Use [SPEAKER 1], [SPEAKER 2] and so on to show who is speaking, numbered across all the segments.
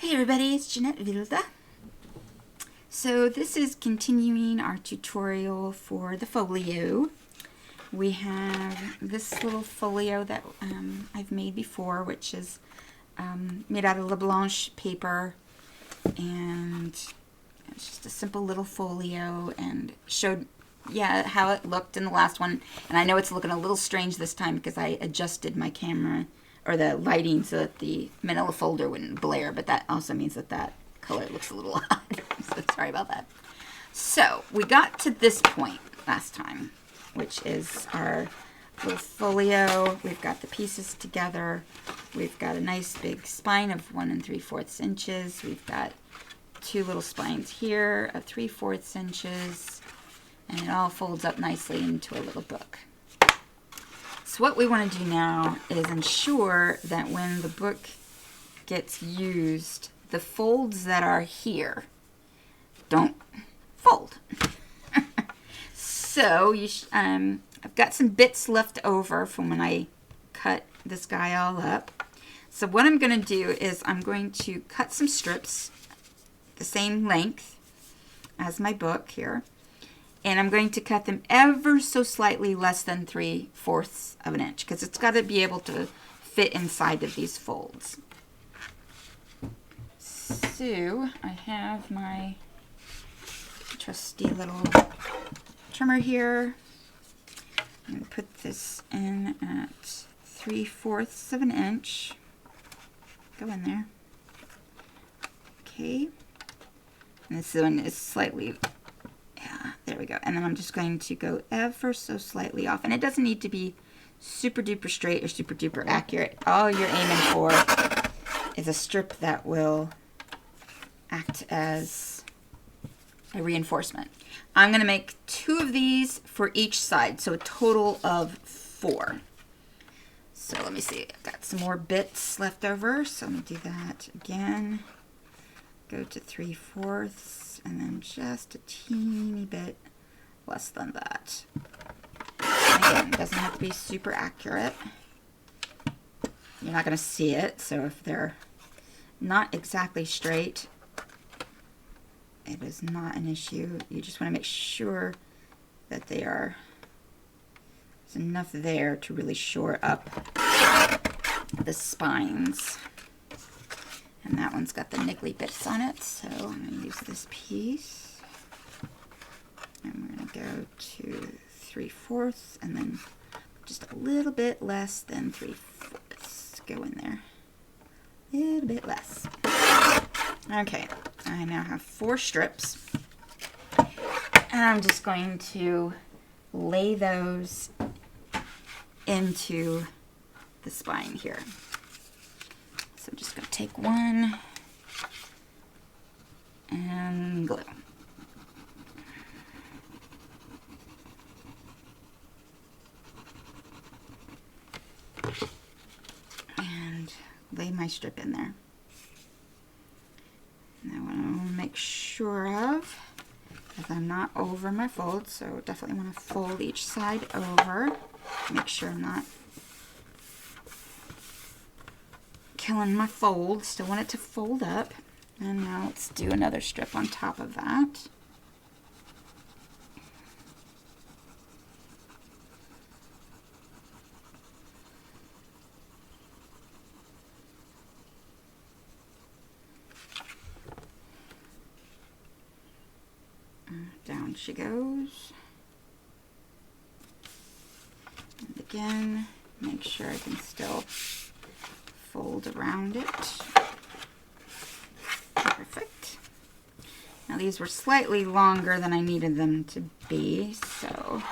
[SPEAKER 1] Hey everybody, it's Jeanette Vilda. So this is continuing our tutorial for the folio. We have this little folio that I've made before, which is made out of La Blanche paper, and it's just a simple little folio, and showed how it looked in the last one. And I know it's looking a little strange this time because I adjusted my camera or the lighting so that the manila folder wouldn't blare, but that also means that that color looks a little odd. So sorry about that. So we got to this point last time, which is our little folio. We've got the pieces together. We've got a nice big spine of 1 3/4 inches. We've got two little spines here of 3/4 inches, and it all folds up nicely into a little book. So what we want to do now is ensure that when the book gets used, the folds that are here don't fold. So I've got some bits left over from when I cut this guy all up. So what I'm going to do is I'm going to cut some strips the same length as my book here. And I'm going to cut them ever so slightly less than 3/4 of an inch, because it's got to be able to fit inside of these folds. So I have my trusty little trimmer here. I'm going to put this in at 3/4 of an inch. Go in there. Okay. And this one is slightly... there we go. And then I'm just going to go ever so slightly off. And it doesn't need to be super duper straight or super duper accurate. All you're aiming for is a strip that will act as a reinforcement. I'm going to make 2 of these for each side, so a total of 4. So let me see. I've got some more bits left over, so let me do that again. Go to 3/4. And then just a teeny bit less than that. Again, it doesn't have to be super accurate. You're not going to see it, so if they're not exactly straight, it is not an issue. You just want to make sure that they are, there's enough there to really shore up the spines. And that one's got the niggly bits on it, so I'm going to use this piece. And we're going to go to 3/4, and then just a little bit less than 3/4. Go in there. A little bit less. Okay, I now have 4 strips. And I'm just going to lay those into the spine here. So I'm just going to take one and glue. And lay my strip in there. Now what I want to make sure of is I'm not over my fold, so definitely want to fold each side over. Make sure I'm not killing my fold. Still want it to fold up. And now let's do another strip on top of that. Down she goes. And again, make sure I can still fold around it. Perfect. Now these were slightly longer than I needed them to be, so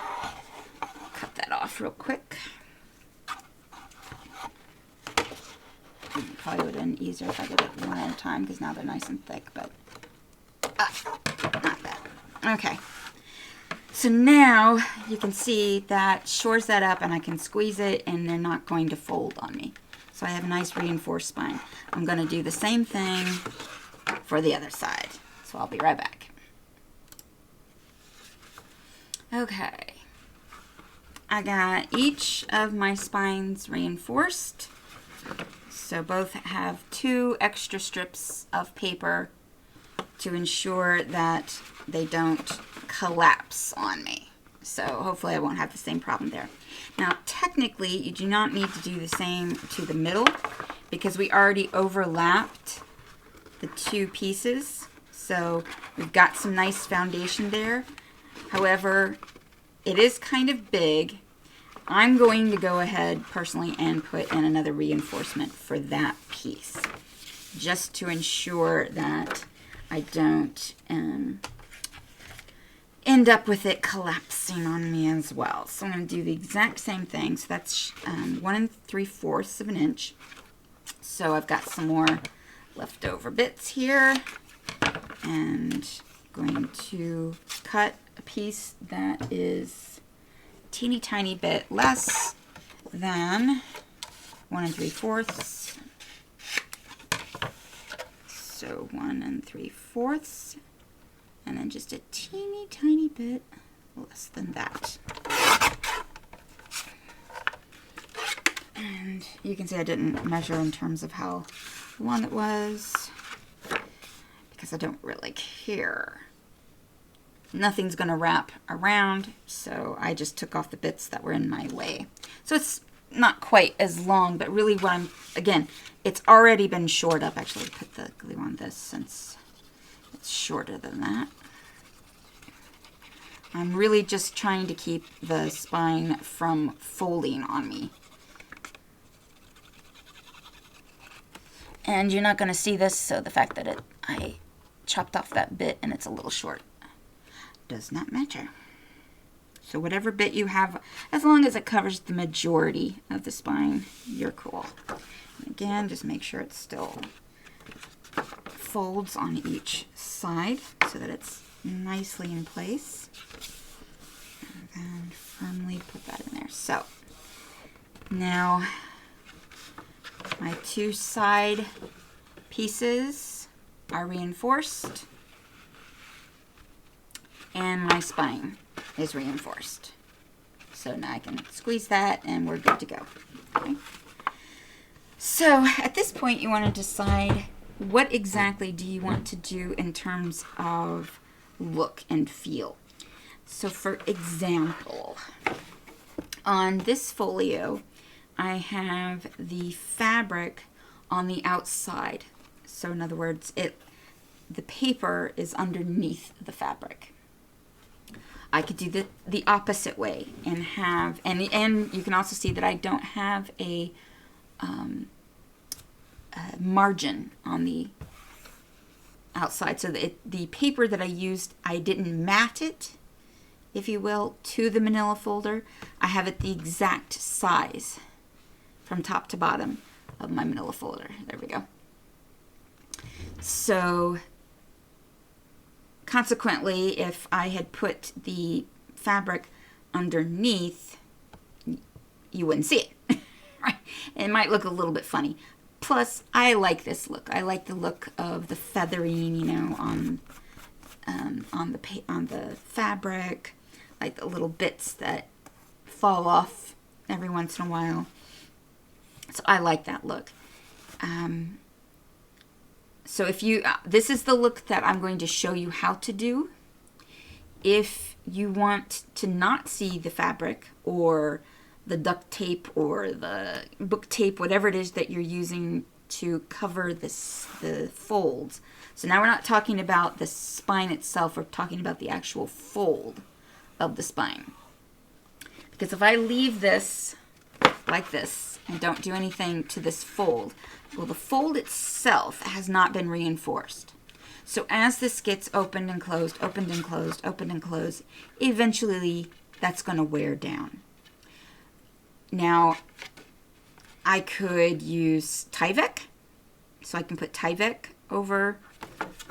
[SPEAKER 1] cut that off real quick. Probably would have been easier if I did it one at a time, because now they're nice and thick, but not that. Okay. So now you can see that shores that up, and I can squeeze it and they're not going to fold on me. So I have a nice reinforced spine. I'm going to do the same thing for the other side. So I'll be right back. Okay. I got each of my spines reinforced. So both have 2 extra strips of paper to ensure that they don't collapse on me. So hopefully I won't have the same problem there. Now technically you do not need to do the same to the middle because we already overlapped the 2 pieces. So we've got some nice foundation there. However, it is kind of big. I'm going to go ahead personally and put in another reinforcement for that piece, just to ensure that I don't end up with it collapsing on me as well. So I'm going to do the exact same thing. So that's 1 3/4 of an inch. So I've got some more leftover bits here, and going to cut a piece that is a teeny tiny bit less than 1 3/4. So 1 3/4, and then just a teeny tiny bit less than that. And you can see I didn't measure in terms of how long it was, because I don't really care. Nothing's going to wrap around, so I just took off the bits that were in my way. So it's not quite as long, but really what again, it's already been shored up. Actually, put the glue on this since it's shorter than that. I'm really just trying to keep the spine from folding on me. And you're not going to see this, so the fact that I chopped off that bit and it's a little short does not matter. So whatever bit you have, as long as it covers the majority of the spine, you're cool. And again, just make sure it still folds on each side so that it's nicely in place. And then firmly put that in there. So now my 2 side pieces are reinforced, and my spine is reinforced. So now I can squeeze that and we're good to go. Okay. So at this point you want to decide what exactly do you want to do in terms of look and feel. So for example, on this folio I have the fabric on the outside. So in other words, the paper is underneath the fabric. I could do the opposite way and have, and you can also see that I don't have a margin on the outside. So the paper that I used, I didn't mat it, if you will, to the manila folder. I have it the exact size from top to bottom of my manila folder. There we go. So consequently, if I had put the fabric underneath, you wouldn't see it. Right? It might look a little bit funny. Plus, I like this look. I like the look of the feathering, you know, on the fabric, like the little bits that fall off every once in a while. So I like that look. So if you, this is the look that I'm going to show you how to do. If you want to not see the fabric or the duct tape or the book tape, whatever it is that you're using to cover the folds. So now we're not talking about the spine itself, we're talking about the actual fold of the spine. Because if I leave this like this and don't do anything to this fold, well, the fold itself has not been reinforced. So as this gets opened and closed, opened and closed, opened and closed, eventually that's going to wear down. Now, I could use Tyvek. So I can put Tyvek over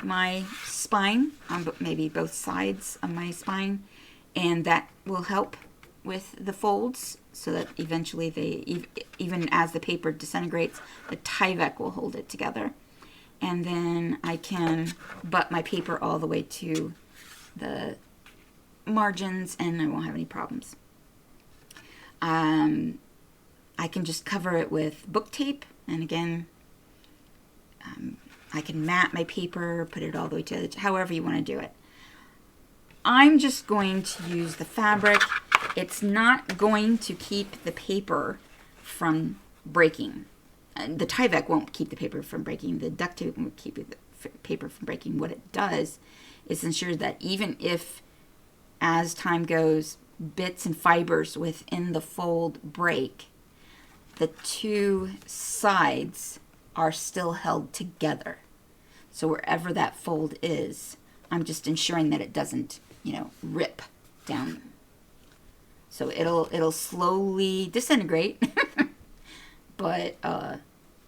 [SPEAKER 1] my spine, on maybe both sides of my spine, and that will help with the folds so that eventually they, even as the paper disintegrates, the Tyvek will hold it together. And then I can butt my paper all the way to the margins and I won't have any problems. I can just cover it with book tape And again, I can mat my paper, put it all the way to the edge, however you want to do it. I'm just going to use the fabric. It's not going to keep the paper from breaking. The Tyvek won't keep the paper from breaking. The duct tape won't keep the paper from breaking. What it does is ensure that even if, as time goes, bits and fibers within the fold break, the two sides are still held together. So wherever that fold is, I'm just ensuring that it doesn't, rip down. So it'll slowly disintegrate, but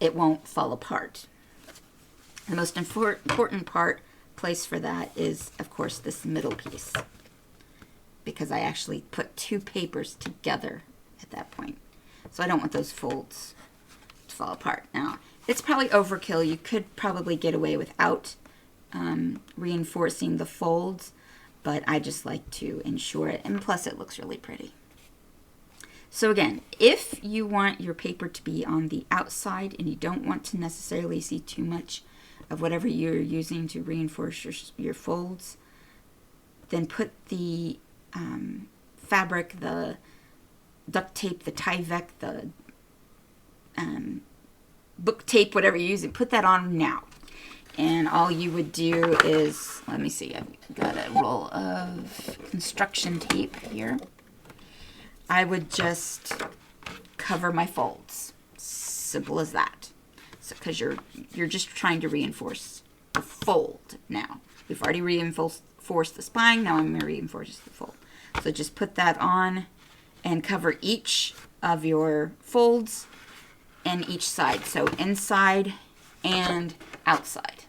[SPEAKER 1] it won't fall apart. The most important place for that is, of course, this middle piece, because I actually put two papers together at that point. So I don't want those folds to fall apart. Now, it's probably overkill. You could probably get away without reinforcing the folds, but I just like to ensure it, and plus it looks really pretty. So again, if you want your paper to be on the outside and you don't want to necessarily see too much of whatever you're using to reinforce your folds, then put the fabric, the duct tape, the Tyvek, the book tape, whatever you're using, put that on now. And all you would do is, let me see, I've got a roll of construction tape here. I would just cover my folds. Simple as that. So, because you're just trying to reinforce the fold now. We've already reinforced the spine, now I'm going to reinforce the fold. So just put that on and cover each of your folds and each side. So inside and outside.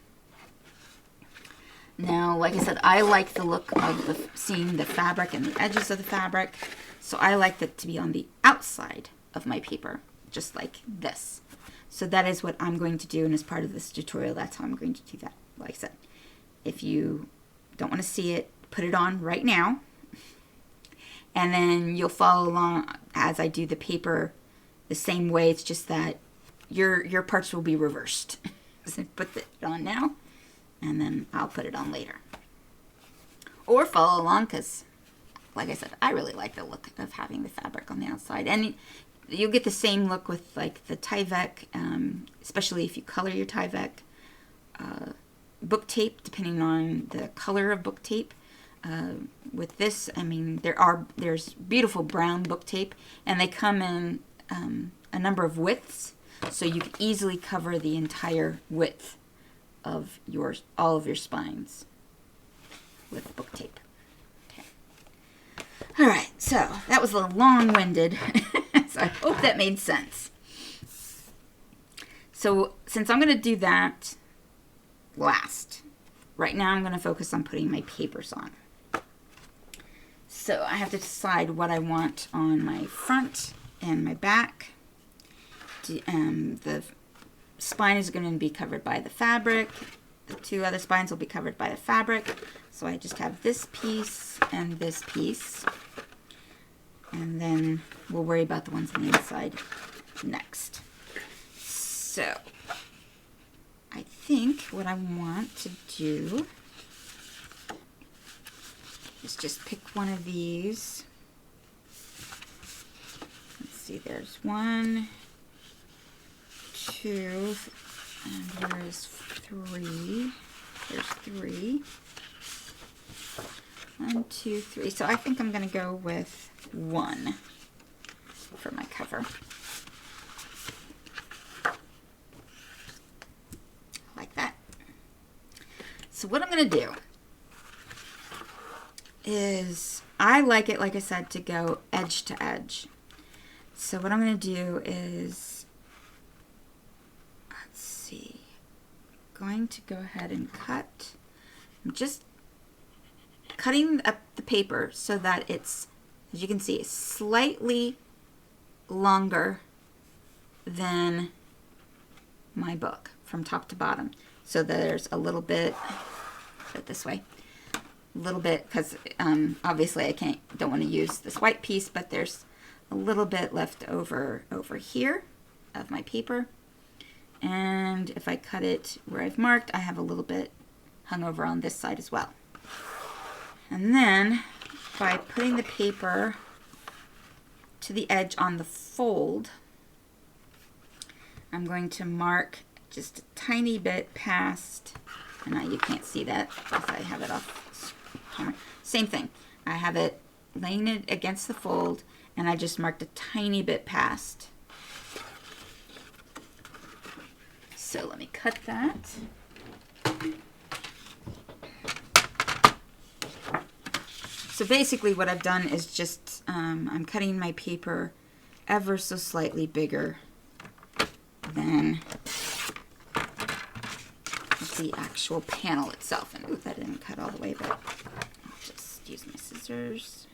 [SPEAKER 1] Now, like I said, I like the look of seeing the fabric and the edges of the fabric. So I like that to be on the outside of my paper, just like this. So that is what I'm going to do, and as part of this tutorial, that's how I'm going to do that. Like I said, if you don't want to see it, put it on right now, and then you'll follow along as I do the paper the same way. It's just that your parts will be reversed. So put it on now, and then I'll put it on later. Or follow along, because, like I said, I really like the look of having the fabric on the outside. And you'll get the same look with like the Tyvek, especially if you color your Tyvek. Book tape, depending on the color of book tape. With this, I mean, there's beautiful brown book tape, and they come in a number of widths, so you can easily cover the entire width of all of your spines with book tape. Okay. All right, so that was a long-winded, so I hope that made sense. So since I'm going to do that last, right now I'm going to focus on putting my papers on. So I have to decide what I want on my front and my back. The spine is going to be covered by the fabric. The two other spines will be covered by the fabric. So I just have this piece and this piece. And then we'll worry about the ones on the inside next. So I think what I want to do is just pick one of these. Let's see, there's 1, 2, and there's 3. There's 3. 1, 2, 3. So I think I'm going to go with 1 for my cover. Like that. So what I'm going to do is, I like it, like I said, to go edge to edge. So what I'm going to do is, let's see, going to go ahead and cut. I'm just cutting up the paper so that it's, as you can see, slightly longer than my book from top to bottom. So there's a little bit, put it this way, a little bit, because obviously I don't want to use this white piece, but there's a little bit left over here of my paper. And if I cut it where I've marked, I have a little bit hung over on this side as well. And then by putting the paper to the edge on the fold, I'm going to mark just a tiny bit past, and now you can't see that because I have it off camera. Same thing. I have it laying it against the fold, and I just marked a tiny bit past. So let me cut that. So basically what I've done is just, I'm cutting my paper ever so slightly bigger than the actual panel itself. And ooh, that didn't cut all the way, but I'll just use my scissors.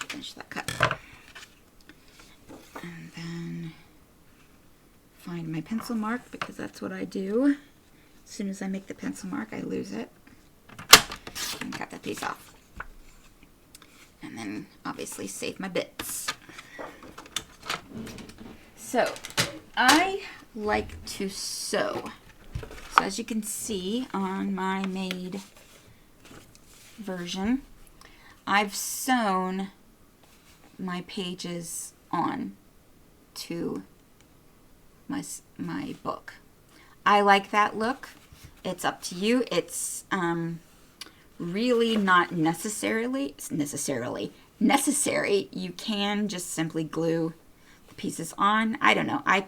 [SPEAKER 1] Finish that cut. And then find my pencil mark, because that's what I do. As soon as I make the pencil mark, I lose it. And cut that piece off. And then obviously save my bits. So I like to sew. So as you can see on my made version, I've sewn my pages on to my book. I like that look. It's up to you. It's really not necessarily necessary. You can just simply glue the pieces on. I don't know. I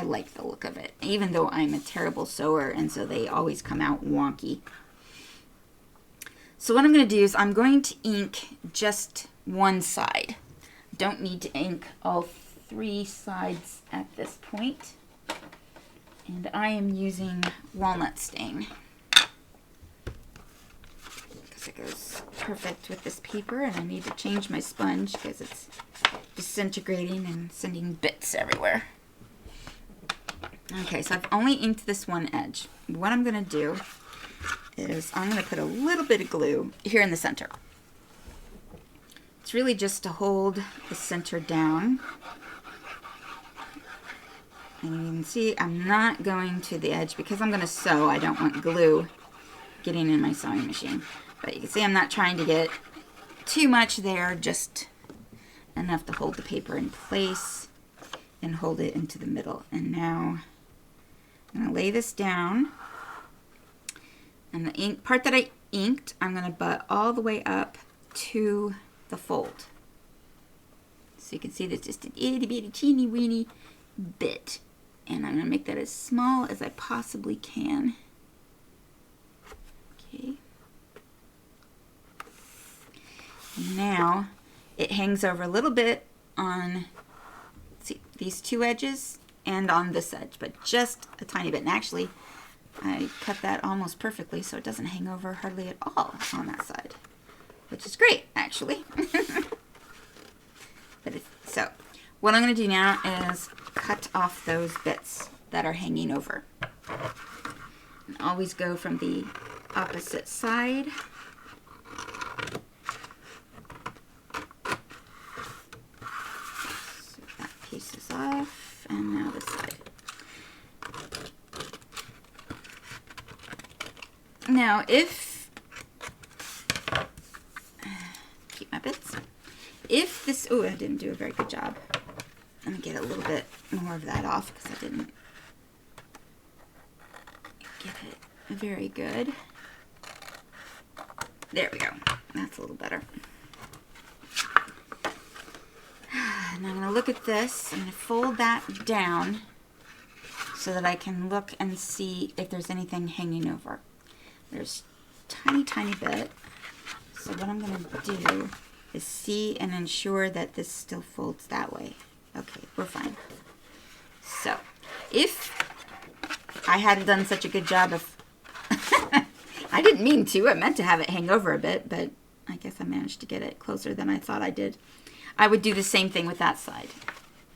[SPEAKER 1] like the look of it, even though I'm a terrible sewer, and so they always come out wonky. So what I'm going to do is I'm going to ink just one side. Don't need to ink all 3 sides at this point. And I am using walnut stain, because it goes perfect with this paper, and I need to change my sponge because it's disintegrating and sending bits everywhere. Okay, so I've only inked this one edge. What I'm going to do is I'm going to put a little bit of glue here in the center. It's really just to hold the center down. And you can see I'm not going to the edge because I'm going to sew. I don't want glue getting in my sewing machine. But you can see I'm not trying to get too much there, just enough to hold the paper in place and hold it into the middle. And now I'm going to lay this down. And the ink part that I inked, I'm going to butt all the way up to the fold. So you can see there's just an itty bitty teeny weeny bit. And I'm going to make that as small as I possibly can. Okay. Now it hangs over a little bit on, see, these 2 edges and on this edge, but just a tiny bit. And actually, I cut that almost perfectly, so it doesn't hang over hardly at all on that side, which is great, actually. So what I'm going to do now is cut off those bits that are hanging over. And always go from the opposite side. So that piece is off, and now this side. Now if, keep my bits. If this, oh, I didn't do a very good job. Let me get a little bit more of that off because I didn't get it very good. There we go. That's a little better. And I'm going to look at this. I'm going to fold that down so that I can look and see if there's anything hanging over. There's a tiny, tiny bit. So what I'm going to do is see and ensure that this still folds that way. Okay, we're fine. So, if I hadn't done such a good job of, I didn't mean to, I meant to have it hang over a bit, but I guess I managed to get it closer than I thought I did. I would do the same thing with that side.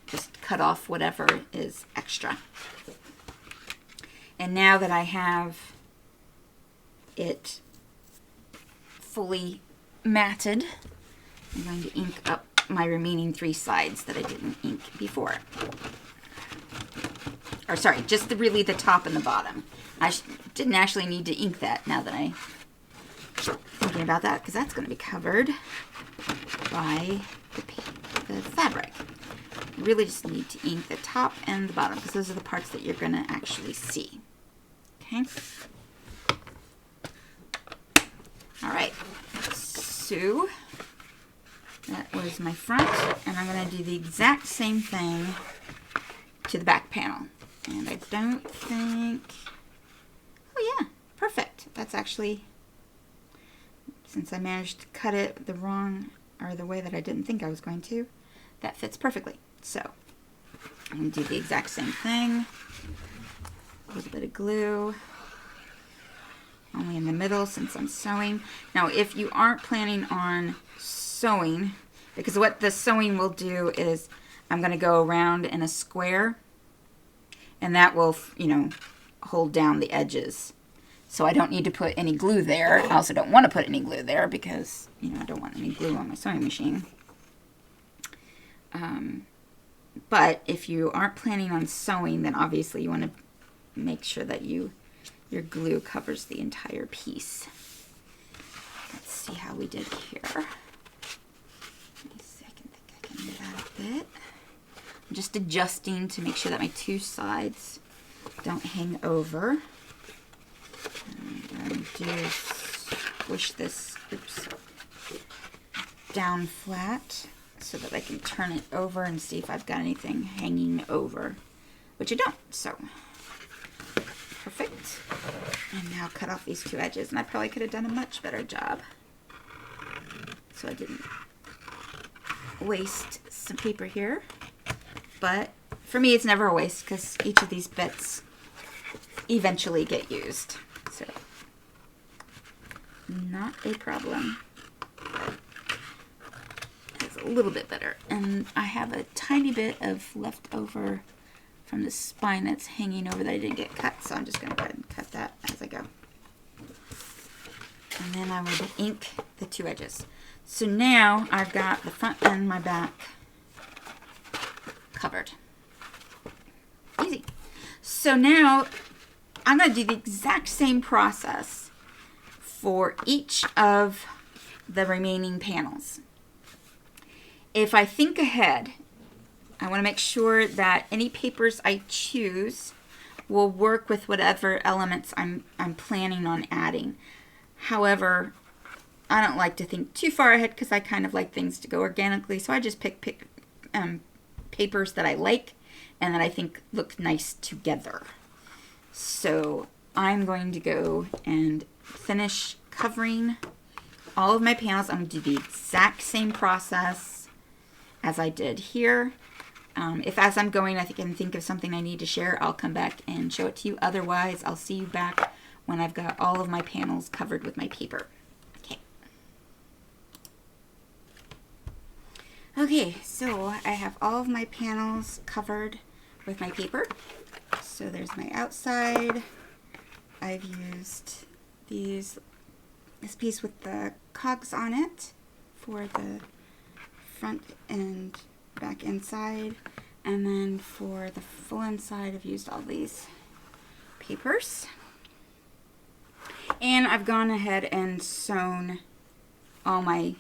[SPEAKER 1] Just cut off whatever is extra. And now that I have it fully matted, I'm going to ink up my remaining 3 sides that I didn't ink before. or sorry, just really the top and the bottom. I didn't actually need to ink that now that I'm thinking about that, because that's going to be covered by the fabric. You really just need to ink the top and the bottom, because those are the parts that you're going to actually see. Okay. All right. So that was my front, and I'm going to do the exact same thing to the back panel. And I don't think, oh yeah, perfect. That's actually, since I managed to cut it the wrong, or the way that I didn't think I was going to, that fits perfectly. So I'm going to do the exact same thing. A little bit of glue, only in the middle since I'm sewing. Now, if you aren't planning on sewing, because what the sewing will do is I'm going to go around in a square, and that will, you know, hold down the edges. So I don't need to put any glue there. I also don't want to put any glue there because, you know, I don't want any glue on my sewing machine. But if you aren't planning on sewing, then obviously you want to make sure that your glue covers the entire piece. Let's see how we did here. Let me see, I think I can do that a bit. I'm just adjusting to make sure that my two sides don't hang over. And I'm going to do squish this, down flat so that I can turn it over and see if I've got anything hanging over, which I don't. So perfect. And now cut off these two edges, and I probably could have done a much better job so I didn't waste some paper here. But for me, it's never a waste because each of these bits eventually get used. So not a problem. It's a little bit better. And I have a tiny bit of leftover from the spine that's hanging over that I didn't get cut. So I'm just going to go ahead and cut that as I go. And then I will ink the two edges. So now I've got the front and my back covered. Easy. So now I'm going to do the exact same process for each of the remaining panels. If I think ahead, I want to make sure that any papers I choose will work with whatever elements I'm planning on adding. However, I don't like to think too far ahead because I kind of like things to go organically. So I just pick papers that I like and that I think look nice together. So I'm going to go and finish covering all of my panels. I'm going to do the exact same process as I did here. If as I'm going I can think of something I need to share, I'll come back and show it to you. Otherwise, I'll see you back when I've got all of my panels covered with my paper. Okay, so I have all of my panels covered with my paper. So there's my outside. I've used this piece with the cogs on it for the front and back inside. And then for the full inside, I've used all these papers. And I've gone ahead and sewn all my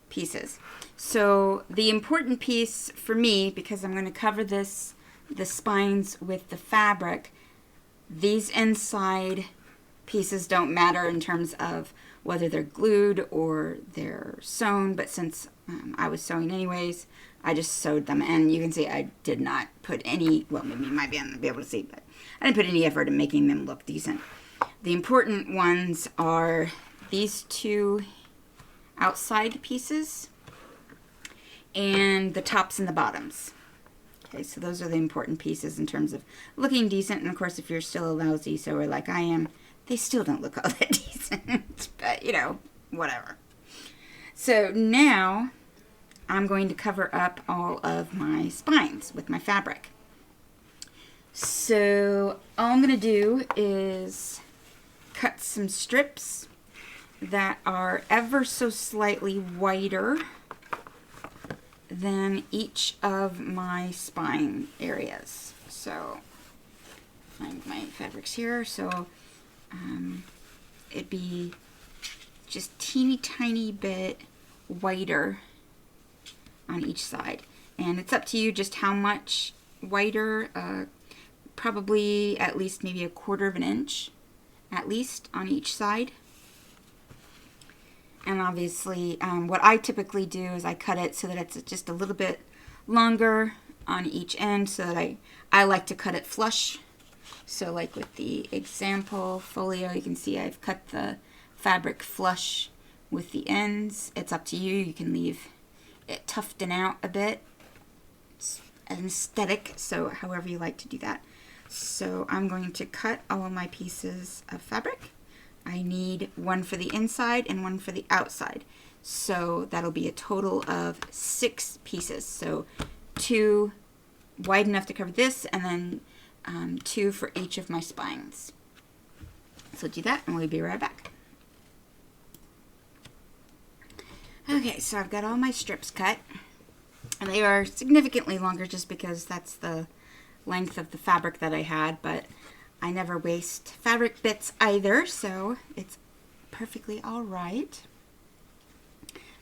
[SPEAKER 1] pieces. So the important piece for me, because I'm going to cover the spines with the fabric, these inside pieces don't matter in terms of whether they're glued or they're sewn, but since I was sewing anyways, I just sewed them. And you can see I did not put any, well, maybe you might be able to see, but I didn't put any effort in making them look decent. The important ones are these two outside pieces and the tops and the bottoms. Okay, so those are the important pieces in terms of looking decent. And of course, if you're still a lousy sewer like I am, they still don't look all that decent. But, you know, whatever. So now I'm going to cover up all of my spines with my fabric. So all I'm going to do is cut some strips that are ever so slightly wider than each of my spine areas. So find my fabrics here. So it'd be just teeny tiny bit whiter on each side. And it's up to you just how much whiter, probably at least maybe 1/4 of an inch at least on each side. And obviously what I typically do is I cut it so that it's just a little bit longer on each end, so that I like to cut it flush. So like with the example folio, you can see I've cut the fabric flush with the ends. It's up to you. You can leave it tufting out a bit. It's an aesthetic, so however you like to do that. So I'm going to cut all of my pieces of fabric. I need one for the inside and one for the outside. So that'll be a total of 6 pieces. So 2 wide enough to cover this, and then 2 for each of my spines. So do that and we'll be right back. Okay, so I've got all my strips cut. And they are significantly longer just because that's the length of the fabric that I had, but I never waste fabric bits either, so it's perfectly all right.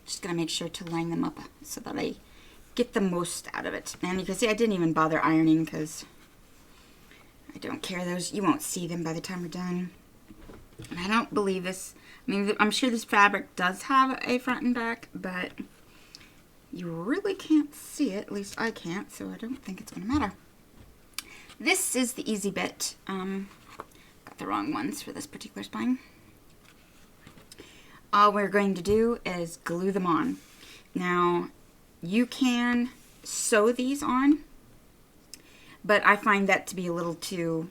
[SPEAKER 1] Just gonna make sure to line them up so that I get the most out of it. And you can see I didn't even bother ironing because I don't care. Those, you won't see them by the time we're done. And I don't believe this, I mean, I'm sure this fabric does have a front and back, but you really can't see it, at least I can't, so I don't think it's gonna matter. This is the easy bit. Got the wrong ones for this particular spine. All we're going to do is glue them on. Now, you can sew these on, but I find that to be a little too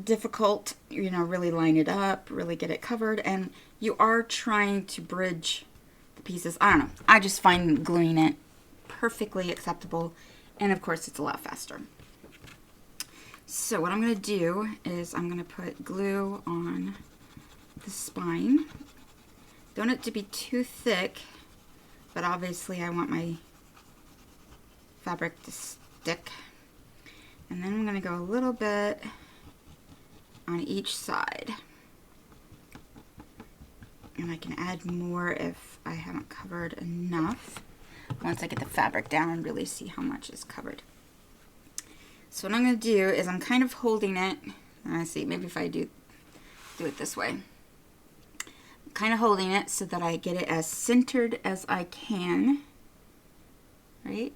[SPEAKER 1] difficult. You know, really line it up, really get it covered, and you are trying to bridge the pieces. I don't know. I just find gluing it perfectly acceptable, and of course it's a lot faster. So what I'm going to do is I'm going to put glue on the spine. Don't want it to be too thick, but obviously I want my fabric to stick. And then I'm going to go a little bit on each side. And I can add more if I haven't covered enough, once I get the fabric down and really see how much is covered. So what I'm going to do is I'm kind of holding it. I see, maybe if I do it this way. I'm kind of holding it so that I get it as centered as I can. Right?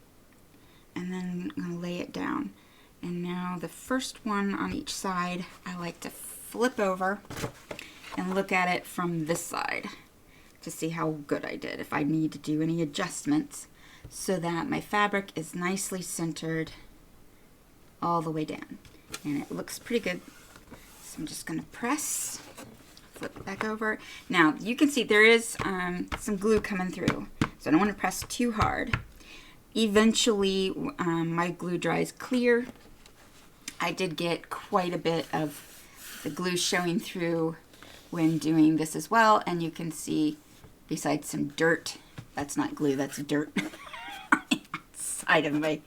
[SPEAKER 1] And then I'm going to lay it down. And now the first one on each side, I like to flip over and look at it from this side to see how good I did, if I need to do any adjustments, so that my fabric is nicely centered all the way down. And it looks pretty good. So I'm just going to press, flip it back over. Now you can see there is some glue coming through, so I don't want to press too hard. Eventually my glue dries clear. I did get quite a bit of the glue showing through when doing this as well, and you can see besides some dirt, that's not glue, that's dirt on the outside of my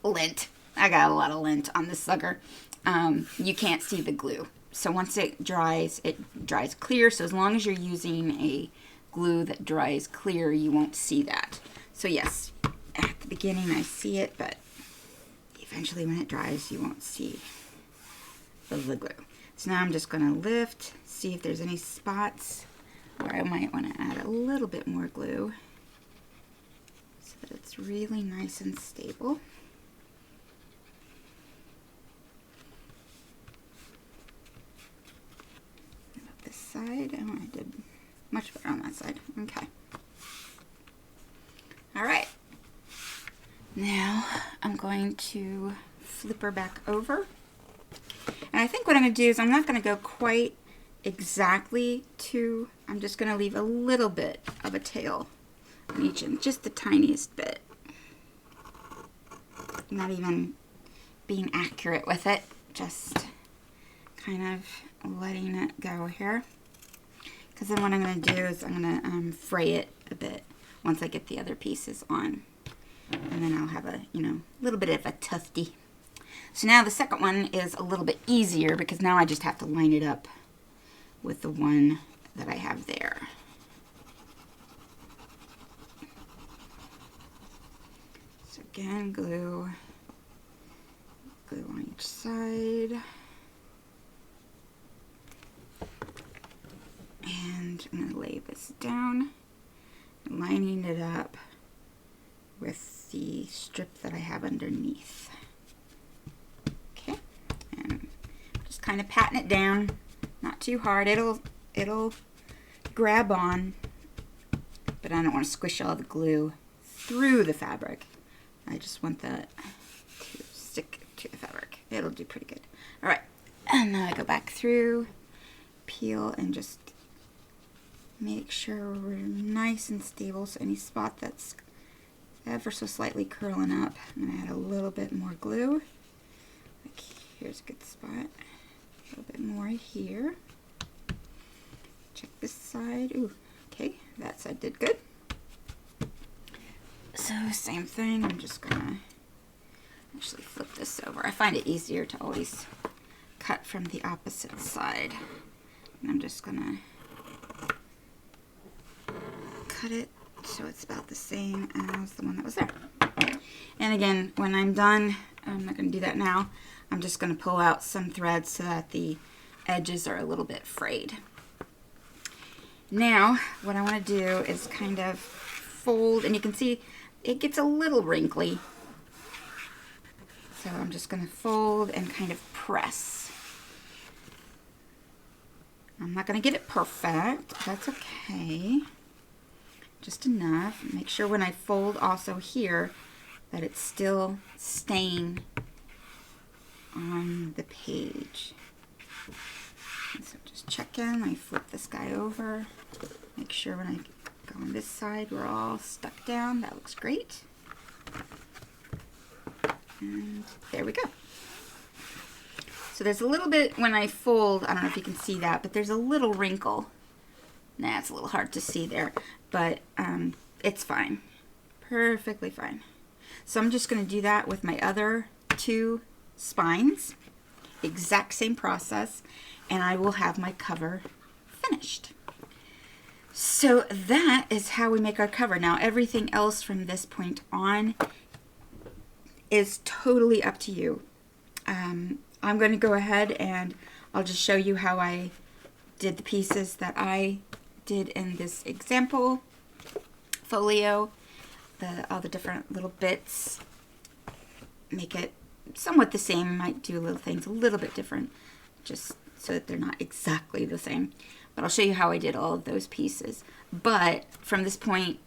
[SPEAKER 1] lint. I got a lot of lint on this sucker. You can't see the glue. So once it dries clear. So as long as you're using a glue that dries clear, you won't see that. So yes, at the beginning I see it, but eventually when it dries, you won't see the glue. So now I'm just going to lift, see if there's any spots where I might want to add a little bit more glue so that it's really nice and stable. This side, oh, I did much better on that side. Okay. All right. Now I'm going to flip her back over. And I think what I'm going to do is I'm not going to go quite exactly to, I'm just going to leave a little bit of a tail on each end, just the tiniest bit. Not even being accurate with it, just kind of letting it go here. Because then what I'm going to do is I'm going to fray it a bit once I get the other pieces on. And then I'll have a, you know, little bit of a tufty. So now the second one is a little bit easier because now I just have to line it up with the one that I have there. So again, glue on each side. And I'm going to lay this down, lining it up with the strip that I have underneath. Okay, and just kind of patting it down, not too hard. It'll grab on, but I don't want to squish all the glue through the fabric. I just want that to stick to the fabric. It'll do pretty good. All right, and now I go back through, peel, and just make sure we're nice and stable. So any spot that's ever so slightly curling up, I'm going to add a little bit more glue. Like here's a good spot. A little bit more here. Check this side. Ooh, okay, that side did good. So same thing, I'm just going to actually flip this over. I find it easier to always cut from the opposite side. And I'm just going to cut it so it's about the same as the one that was there. And again, when I'm done, I'm not going to do that now. I'm just going to pull out some threads so that the edges are a little bit frayed. Now, what I want to do is kind of fold, and you can see it gets a little wrinkly. So I'm just going to fold and kind of press. I'm not going to get it perfect. That's okay. Just enough. Make sure when I fold also here that it's still staying on the page. And so just check in. I flip this guy over. Make sure when I go on this side we're all stuck down. That looks great. And there we go. So there's a little bit when I fold, I don't know if you can see that, but there's a little wrinkle. Nah, it's a little hard to see there, but it's fine. Perfectly fine. So I'm just going to do that with my other two spines. Exact same process, and I will have my cover finished. So that is how we make our cover. Now everything else from this point on is totally up to you. I'm going to go ahead and I'll just show you how I did the pieces that I did in this example folio. All the different little bits, make it somewhat the same. Might do little things a little bit different just so that they're not exactly the same, but I'll show you how I did all of those pieces. But from this point,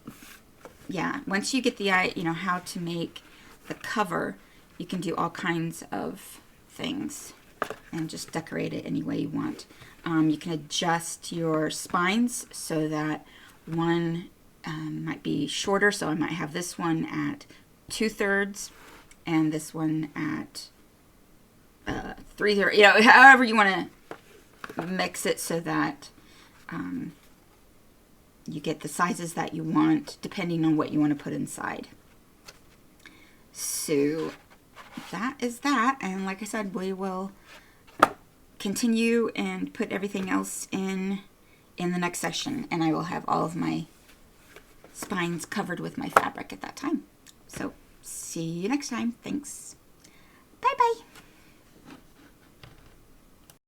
[SPEAKER 1] yeah, once you get the how to make the cover, you can do all kinds of things and just decorate it any way you want. You can adjust your spines so that one might be shorter, so I might have this one at 2/3 and this one at 3/3, however you want to mix it so that you get the sizes that you want depending on what you want to put inside. So that is that, and like I said, we will continue and put everything else in the next session, and I will have all of my spines covered with my fabric at that time. So see you next time. Thanks.